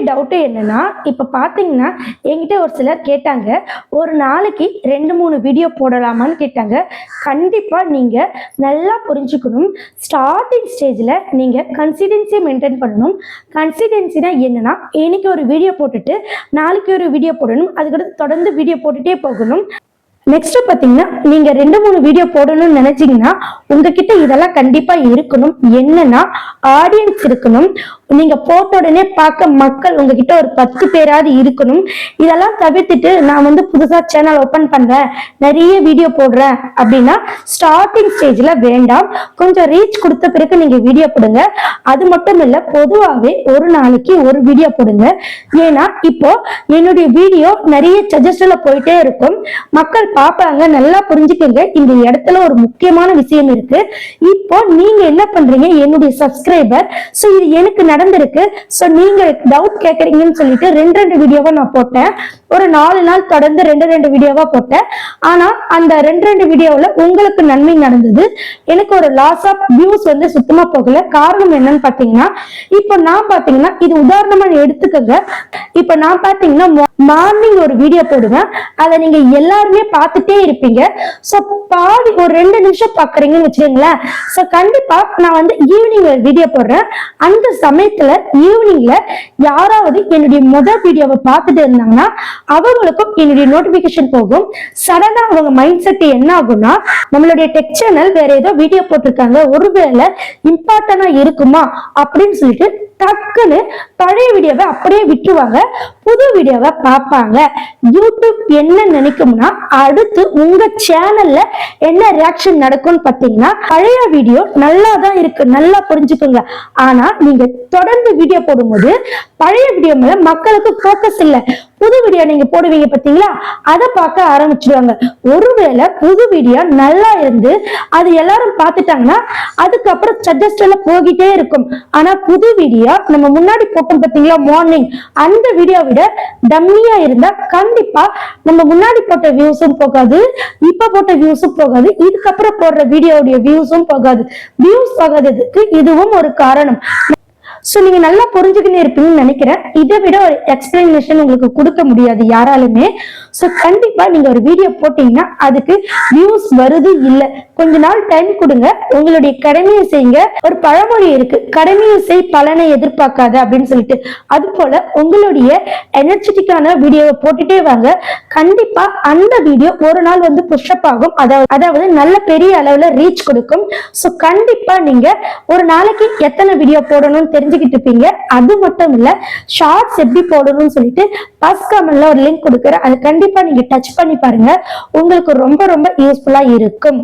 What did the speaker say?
Doubt என்னன்னா, இப்போ பார்த்தீங்கன்னா, என்கிட்ட ஒரு சிலர் கேட்டாங்க, ஒரு நாளைக்கு 2, 3 வீடியோ போடலாமான்னு கேட்டாங்க. கண்டிப்பா நீங்க நல்லா புரிஞ்சுக்கணும். ஸ்டார்ட்டிங் ஸ்டேஜ்ல நீங்க கன்சிஸ்டன்சி மெயின்டெயின் பண்ணணும். கன்சிஸ்டன்சினா என்னன்னா, இன்னைக்கு ஒரு வீடியோ போட்டுட்டு, நாளைக்கு ஒரு வீடியோ போடணும். அதுக்கடுத்து தொடர்ந்து வீடியோ போட்டுட்டே போகணும். நெக்ஸ்ட் பாத்தீங்கன்னா, நீங்க 2, 3 வீடியோ போடணும்னு நினைச்சீங்கன்னா உங்ககிட்ட இதெல்லாம் கண்டிப்பா இருக்கணும். என்னன்னா, ஆடியன்ஸ் இருக்கணும். நீங்க போட்ட உடனே பார்க்க மக்கள் உங்ககிட்ட ஒரு 10 பேராவது இருக்கணும். இதெல்லாம் தவிர்த்துட்டு நான் வந்து புதுசா சேனல் ஓபன் பண்றேன், நிறைய வீடியோ போடுறேன் அப்படின்னா ஸ்டார்டிங் ஸ்டேஜ்ல வேண்டாம். கொஞ்சம் ரீச் கொடுத்த பிறகு நீங்க வீடியோ போடுங்க. அது மட்டும் இல்ல, பொதுவாகவே ஒரு நாளைக்கு ஒரு வீடியோ போடுங்க. ஏன்னா இப்போ என்னுடைய வீடியோ நிறைய சஜஷன்ல போயிட்டே இருக்கும், மக்கள் பாப்பாங்க. நல்லா புரிஞ்சுக்கங்க, இந்த இடத்துல ஒரு முக்கியமான விஷயம் இருக்கு. இப்போ நீங்க என்ன பண்றீங்க, என்னுடைய சப்ஸ்கிரைபர், சோ இது எனக்கு நடந்திருக்கு, சோ நீங்க டவுட் கேக்குறீங்கன்னு சொல்லிட்டு 2 வீடியோவா நான் போட்டேன். ஒரு 4 நாள் தொடர்ந்து 2 வீடியோவா போட்டேன். ஆனா அந்த 2 வீடியோல உங்களுக்கு நன்மை நடந்தது, எனக்கு ஒரு லாஸ் ஆஃப் வியூஸ் வந்து சுத்தமா போகல. காரணம் என்னன்னு பாத்தீங்கன்னா, இப்போ நான் பாத்தீங்கன்னா இது உதாரணமா எடுத்துக்கங்க. இப்போ நான் பாத்தீங்கன்னா மார்னிங் ஒரு வீடியோ போடுவேன், அதை நீங்க எல்லாருமே பார்த்துட்டே இருப்பீங்க. சோ பாதி ஒரு 2 நிமிஷம் பாக்குறீங்கன்னு வச்சுக்கோங்களேன். சோ கண்டிப்பா நான் வந்து ஈவினிங் ஒரு வீடியோ போடுறேன். அந்த சமயத்துல ஈவினிங்ல யாராவது என்னுடைய முதல் வீடியோவை பார்த்துட்டு இருந்தாங்கன்னா அவங்களுக்கும் என்னுடைய நோட்டிபிகேஷன் போகும். சடனா அவங்க மைண்ட் செட் என்ன ஆகும்னா, நம்மளுடைய டெக் சேனல் வேற ஏதோ வீடியோ போட்டிருக்காங்க, ஒருவேளை இம்பார்ட்டன்டா இருக்குமா அப்படின்னு சொல்லிட்டு டக்குன்னு பழைய வீடியோவை அப்படியே விட்டுருவாங்க, புது வீடியோவை பார்ப்பாங்க. யூடியூப் என்ன நினைக்கும்னா, அடுத்து உங்க சேனல்ல என்ன ரியாக்ஷன் நடக்கும்னு பாத்தீங்கன்னா, பழைய வீடியோ நல்லா தான் இருக்கு, நல்லா புரிஞ்சுக்கோங்க. ஆனா நீங்க தொடர்ந்து வீடியோ போடும்போது பழைய வீடியோ மேல மக்களுக்கு போக்கஸ் இல்ல. புது வீடியோ நீங்க போடுவீங்க பாத்தீங்களா, அதை பார்க்க ஆரம்பிச்சிருவாங்க. ஒருவேளை புது வீடியோ நல்லா இருந்து அது எல்லாரும் பார்த்துட்டாங்கன்னா அதுக்கப்புறம் சஜஸ்ட்ல போகிட்டே இருக்கும். ஆனா புது வீடியோ நம்ம முன்னாடி போட்டோம் பாத்தீங்களா மார்னிங், அந்த வீடியோ விட டம்மியா இருந்தா கண்டிப்பா நம்ம முன்னாடி போட்ட வியூஸும் போகாது, இப்ப போட்ட வியூஸும் போகாது, இதுக்கப்புறம் போடுற வீடியோடைய வியூஸும் போகாது. வியூஸ் போகாததுக்கு இதுவும் ஒரு காரணம். சோ நீங்க நல்லா புரிஞ்சுக்கிட்டே இருப்பீங்கன்னு நினைக்கிறேன். இதை விட ஒரு எக்ஸ்பிளனேஷன் உங்களுக்கு கொடுக்க முடியாது யாராலுமே. சோ கண்டிப்பா நீங்க ஒரு வீடியோ போட்டீங்கன்னா அதுக்கு வியூஸ் வருது இல்ல, கொஞ்ச நாள் டைம் கொடுங்க, உங்களுடைய கடமையை செய்யுங்க. ஒரு பழமொழி இருக்கு, கடமையை செய் பலனை எதிர்பார்க்காத அப்படின்னு சொல்லிட்டு. அது போல உங்களுடைய எனர்ஜெட்டிக்கான வீடியோவை போட்டுட்டே வாங்க. கண்டிப்பா அந்த வீடியோ ஒரு நாள் வந்து புஷ்அப் ஆகும், அதாவது நல்ல பெரிய அளவுல ரீச் கொடுக்கும். சோ கண்டிப்பா நீங்க ஒரு நாளைக்கு எத்தனை வீடியோ போடணும்னு தெரிஞ்சுக்கிட்டு இருப்பீங்க. அது மட்டும் இல்ல, ஷார்ட்ஸ் எப்படி போடணும்னு சொல்லிட்டு ஃபர்ஸ்ட் கமெண்ட்ல ஒரு லிங்க் கொடுக்குறேன், அது கண்டிப்பா நீங்க டச் பண்ணி பாருங்க, உங்களுக்கு ரொம்ப ரொம்ப யூஸ்ஃபுல்லா இருக்கும்.